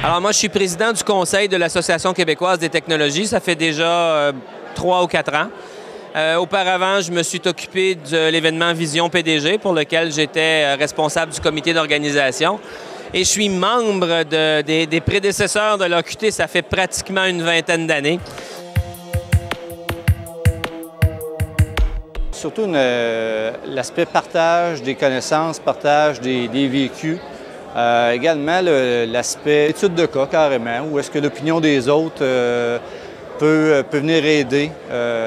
Alors moi, je suis président du conseil de l'Association québécoise des technologies. Ça fait déjà 3 ou 4 ans. Auparavant, je me suis occupé de l'événement Vision PDG, pour lequel j'étais responsable du comité d'organisation. Et je suis membre des prédécesseurs de l'AQT, ça fait pratiquement une vingtaine d'années. Surtout l'aspect partage des connaissances, partage des vécus. Également l'aspect étude de cas, carrément, où est-ce que l'opinion des autres peut venir aider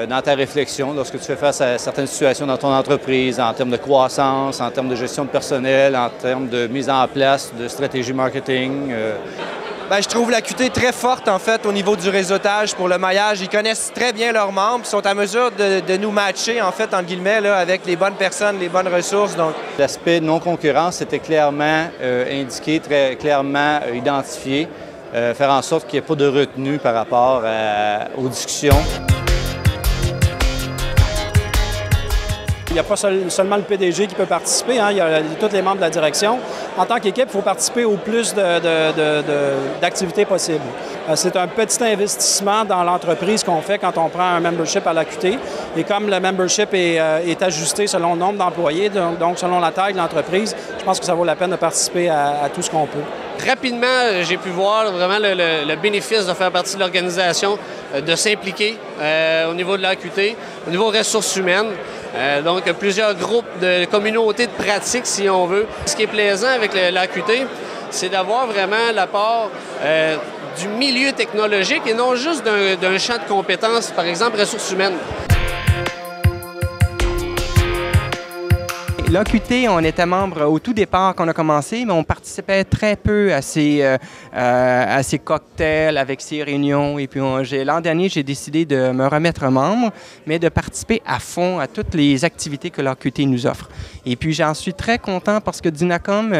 dans ta réflexion lorsque tu fais face à certaines situations dans ton entreprise, en termes de croissance, en termes de gestion de personnel, en termes de mise en place de stratégie marketing. Bien, je trouve l'AQT très forte, en fait, au niveau du réseautage pour le maillage. Ils connaissent très bien leurs membres, ils sont à mesure de nous matcher, en fait, entre guillemets, là, avec les bonnes personnes, les bonnes ressources. Donc, l'aspect non-concurrence était clairement indiqué, très clairement identifié. Faire en sorte qu'il n'y ait pas de retenue par rapport aux discussions. Il n'y a pas seulement le PDG qui peut participer, hein, il y a tous les membres de la direction. En tant qu'équipe, il faut participer au plus d'activités possibles. C'est un petit investissement dans l'entreprise qu'on fait quand on prend un membership à l'AQT. Et comme le membership est ajusté selon le nombre d'employés, donc selon la taille de l'entreprise, je pense que ça vaut la peine de participer à tout ce qu'on peut. Rapidement, j'ai pu voir vraiment le bénéfice de faire partie de l'organisation, de s'impliquer au niveau de l'AQT, au niveau ressources humaines. Donc, plusieurs groupes de communautés de pratique, si on veut. Ce qui est plaisant avec l'AQT, c'est d'avoir vraiment l'apport du milieu technologique et non juste d'un champ de compétences, par exemple, ressources humaines. L'AQT, on était membre au tout départ quand on a commencé, mais on participait très peu à ces cocktails, avec ces réunions. Et puis l'an dernier, j'ai décidé de me remettre membre, mais de participer à fond à toutes les activités que l'AQT nous offre. Et puis j'en suis très content parce que Dynacom,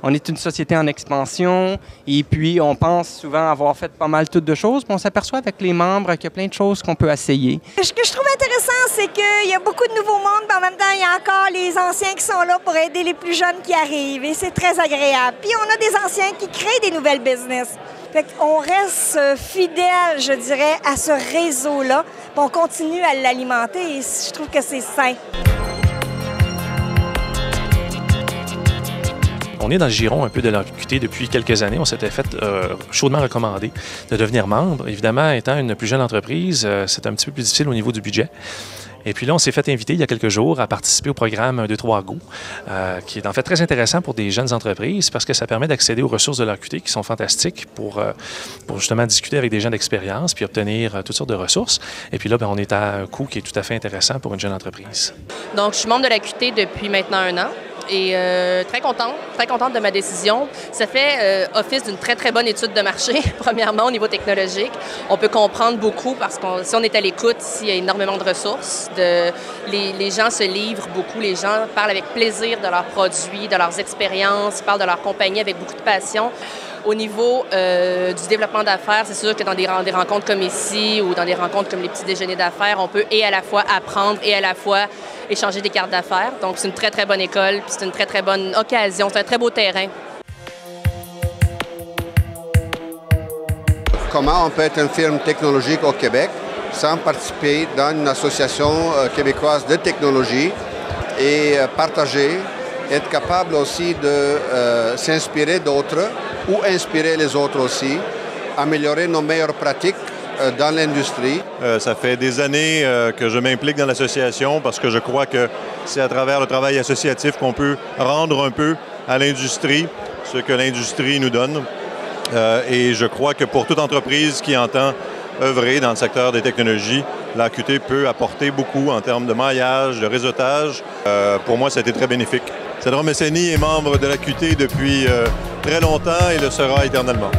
on est une société en expansion et puis on pense souvent avoir fait pas mal toutes de choses, puis on s'aperçoit avec les membres qu'il y a plein de choses qu'on peut essayer. Ce que je trouve intéressant, c'est qu'il y a beaucoup de nouveaux membres, mais en même temps, il y a encore les anciens qui sont là pour aider les plus jeunes qui arrivent et c'est très agréable. Puis on a des anciens qui créent des nouvelles business. Fait qu'on reste fidèle, je dirais, à ce réseau-là, puis on continue à l'alimenter et je trouve que c'est sain. On est dans le giron un peu de l'AQT depuis quelques années. On s'était fait chaudement recommander de devenir membre. Évidemment, étant une plus jeune entreprise, c'est un petit peu plus difficile au niveau du budget. Et puis là, on s'est fait inviter il y a quelques jours à participer au programme 1, 2, 3 Go, qui est en fait très intéressant pour des jeunes entreprises parce que ça permet d'accéder aux ressources de l'AQT qui sont fantastiques pour justement discuter avec des gens d'expérience puis obtenir toutes sortes de ressources. Et puis là, on est à un coût qui est tout à fait intéressant pour une jeune entreprise. Donc, je suis membre de l'AQT depuis maintenant 1 an. Et très contente de ma décision. Ça fait office d'une très, très bonne étude de marché, premièrement, au niveau technologique. On peut comprendre beaucoup parce que si on est à l'écoute, il y a énormément de ressources. Les gens se livrent beaucoup, les gens parlent avec plaisir de leurs produits, de leurs expériences, ils parlent de leur compagnie avec beaucoup de passion. Au niveau du développement d'affaires, c'est sûr que dans des rencontres comme ici ou dans des rencontres comme les petits déjeuners d'affaires, on peut et à la fois apprendre et à la fois échanger des cartes d'affaires. Donc, c'est une très, très bonne école, puis c'est une très, très bonne occasion. C'est un très beau terrain. Comment on peut être une firme technologique au Québec sans participer dans une association québécoise de technologie et partager, être capable aussi de s'inspirer d'autres ou inspirer les autres aussi, améliorer nos meilleures pratiques dans l'industrie. Ça fait des années que je m'implique dans l'association parce que je crois que c'est à travers le travail associatif qu'on peut rendre un peu à l'industrie ce que l'industrie nous donne. Et je crois que pour toute entreprise qui entend œuvrer dans le secteur des technologies, l'AQT peut apporter beaucoup en termes de maillage, de réseautage. Pour moi, ça a été très bénéfique. Cédron Messeni est membre de l'AQT depuis très longtemps et le sera éternellement.